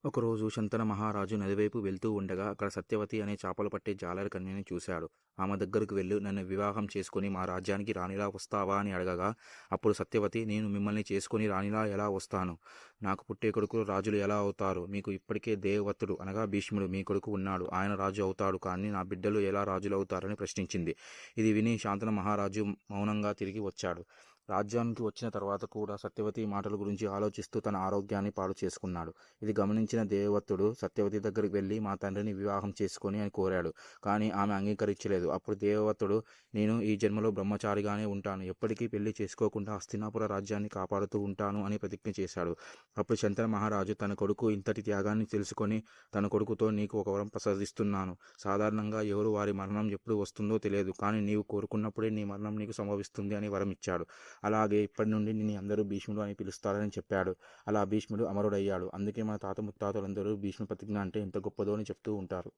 ఒకరోజు శంతన మహారాజు నదివైపు వెళ్తూ ఉండగా అక్కడ సత్యవతి అనే చేపలు పట్టే జాలరి కన్యని చూశాడు. ఆమె దగ్గరకు వెళ్ళి నన్ను వివాహం చేసుకుని మా రాజ్యానికి రాణిలా వస్తావా అని అడగగా, అప్పుడు సత్యవతి, నేను మిమ్మల్ని చేసుకుని రాణిలా ఎలా వస్తాను? నాకు పుట్టే కొడుకులు రాజులు ఎలా అవుతారు? మీకు ఇప్పటికే దేవవతుడు అనగా భీష్ముడు మీ కొడుకు ఉన్నాడు, ఆయన రాజు అవుతాడు, కానీ నా బిడ్డలు ఎలా రాజులు అవుతారని ప్రశ్నించింది. ఇది విని శాంతన మహారాజు మౌనంగా తిరిగి వచ్చాడు. రాజ్యానికి వచ్చిన తర్వాత కూడా సత్యవతి మాటల గురించి ఆలోచిస్తూ తన ఆరోగ్యాన్ని పాడు చేసుకున్నాడు. ఇది గమనించిన దేవవ్రతుడు సత్యవతి దగ్గరికి వెళ్ళి మా తండ్రిని వివాహం చేసుకొని అని కోరాడు. కానీ ఆమె అంగీకరించలేదు. అప్పుడు దేవవ్రతుడు, నేను ఈ జన్మలో బ్రహ్మచారిగానే ఉంటాను, ఎప్పటికీ పెళ్లి చేసుకోకుండా హస్తినాపుర రాజ్యాన్ని కాపాడుతూ ఉంటాను అని ప్రతిజ్ఞ చేశాడు. అప్పుడు శంతన మహారాజు తన కొడుకు ఇంతటి త్యాగాన్ని తెలుసుకొని తన కొడుకుతో, నీకు ఒక వరం ప్రసాదిస్తున్నాను. సాధారణంగా ఎవరు వారి మరణం ఎప్పుడు వస్తుందో తెలియదు, కానీ నీవు కోరుకున్నప్పుడే నీ మరణం నీకు సంభవిస్తుంది అని వరం ఇచ్చాడు. అలాగే ఇప్పటి నుండి నిన్ను అందరూ భీష్ముడు అని పిలుస్తారని చెప్పాడు. అలా భీష్ముడు అమరుడయ్యాడు. అందుకే మన తాత ముత్తాతలందరూ భీష్మ ప్రతిజ్ఞ అంటే ఎంత గొప్పదో అని చెప్తూ ఉంటారు.